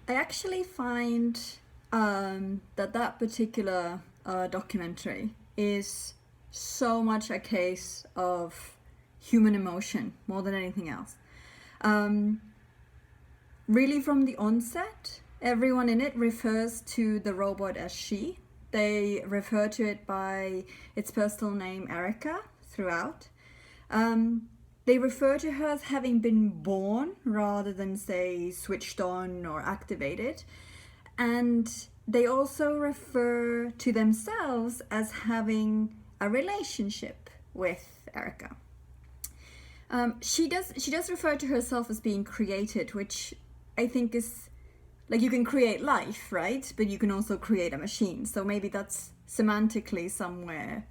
I actually find that particular documentary is so much a case of human emotion more than anything else. Um, Really, from the onset, everyone in it refers to the robot as she. They refer to it by its personal name, Erica, throughout. Um, they refer to her as having been born rather than, say, switched on or activated. And they also refer to themselves as having a relationship with Erica. She does refer to herself as being created, which I think is like you can create life, right? But you can also create a machine. So maybe that's semantically somewhere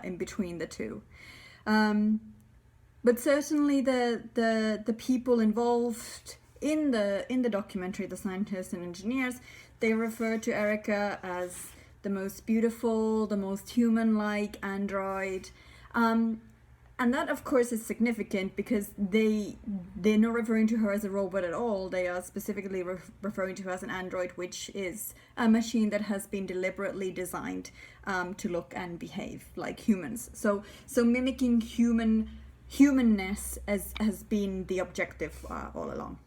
in between the two. Um, but certainly the people involved in the documentary, the scientists and engineers, they refer to Erica as the most beautiful, the most human-like android. And that, of course, is significant because they're not referring to her as a robot at all. They are specifically referring to her as an android, which is a machine that has been deliberately designed to look and behave like humans. So mimicking humanness has been the objective all along.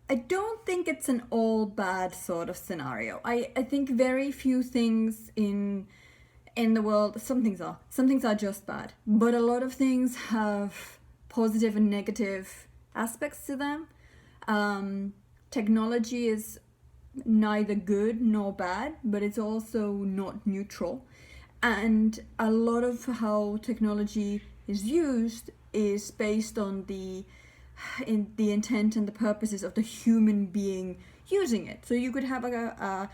I don't think it's an all bad sort of scenario. I think very few things in the world, some things are just bad, but a lot of things have positive and negative aspects to them. Technology is neither good nor bad, but it's also not neutral. And a lot of how technology is used is based on the intent and the purposes of the human being using it. So you could have a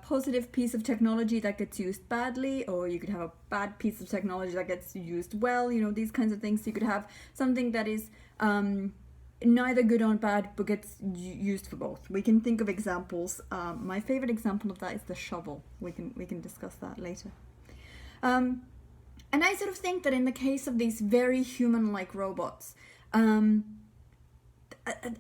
positive piece of technology that gets used badly, or you could have a bad piece of technology that gets used well, these kinds of things. You could have something that is neither good or bad, but gets used for both. We can think of examples. My favorite example of that is the shovel. We can discuss that later. And I sort of think that in the case of these very human-like robots,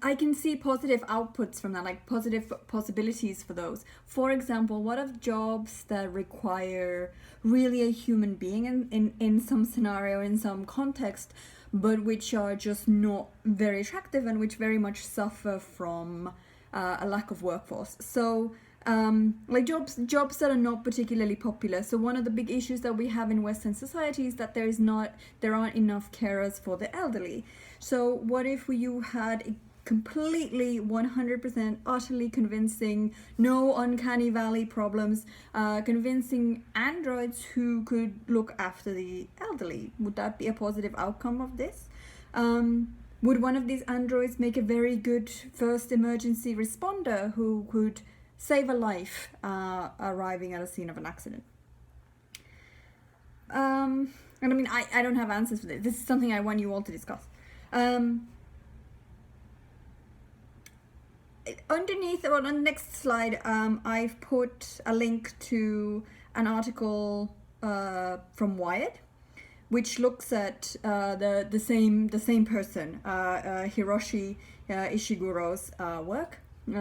I can see positive outputs from that, like positive possibilities for those. For example, what of jobs that require really a human being in some scenario, in some context, but which are just not very attractive and which very much suffer from a lack of workforce. So like jobs that are not particularly popular. So one of the big issues that we have in Western society is that there aren't enough carers for the elderly. So what if you had completely 100% utterly convincing, no uncanny valley problems, convincing androids who could look after the elderly? Would that be a positive outcome of this? Would one of these androids make a very good first emergency responder who could save a life arriving at a scene of an accident? And I mean, I don't have answers for this. This is something I want you all to discuss. Underneath, well, on the next slide, I've put a link to an article from Wired, which looks at the same person, Hiroshi Ishiguro's work in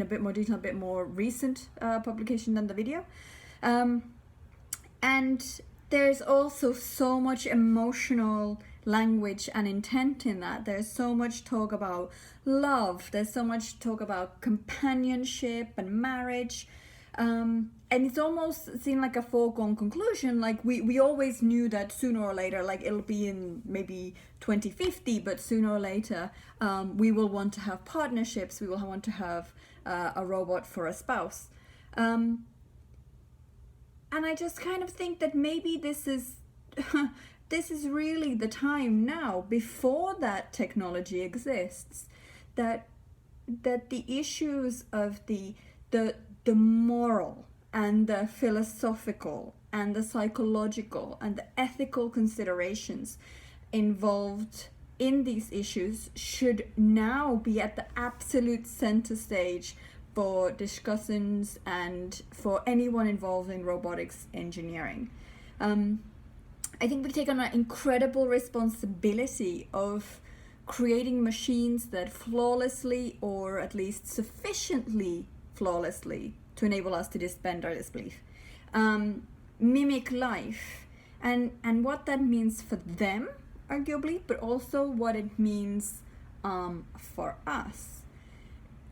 a bit more detail, a bit more recent publication than the video. And there's also so much emotional language and intent in that. There's so much talk about love, there's so much talk about companionship and marriage, and it's almost seemed like a foregone conclusion. Like we always knew that sooner or later, like it'll be in maybe 2050, but sooner or later we will want to have partnerships, we will want to have a robot for a spouse. And I just kind of think that maybe this is this is really the time now, before that technology exists, that the issues of the moral and the philosophical and the psychological and the ethical considerations involved in these issues should now be at the absolute center stage for discussions and for anyone involved in robotics engineering. I think we take on an incredible responsibility of creating machines that flawlessly, or at least sufficiently flawlessly, to enable us to suspend our disbelief, mimic life, and what that means for them, arguably, but also what it means for us.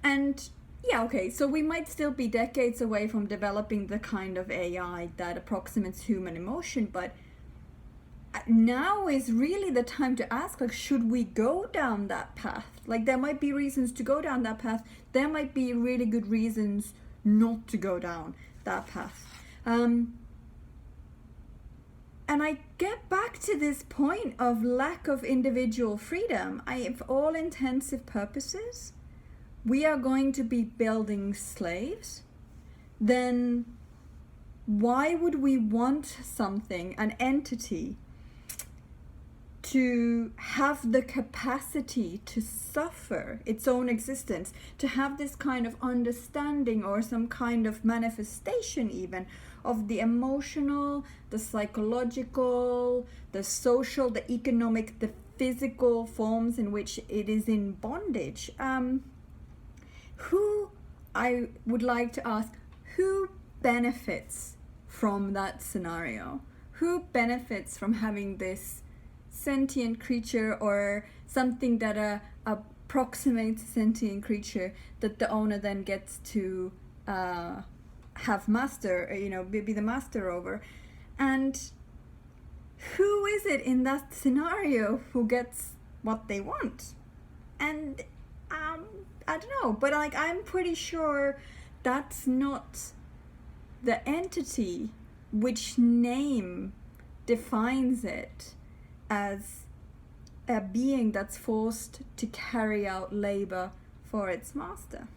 And yeah, okay, so we might still be decades away from developing the kind of AI that approximates human emotion, but now is really the time to ask, like, should we go down that path? Like, there might be reasons to go down that path. There might be really good reasons not to go down that path. And I get back to this point of lack of individual freedom. For all intensive purposes, we are going to be building slaves. Then why would we want something, an entity, to have the capacity to suffer its own existence, to have this kind of understanding or some kind of manifestation even of the emotional, the psychological, the social, the economic, the physical forms in which it is in bondage? Who, I would like to ask, who benefits from that scenario? Who benefits from having this sentient creature, or something that approximates a sentient creature that the owner then gets to have master, be the master over? And who is it in that scenario who gets what they want? And I don't know, but like, I'm pretty sure that's not the entity which name defines it as a being that's forced to carry out labor for its master.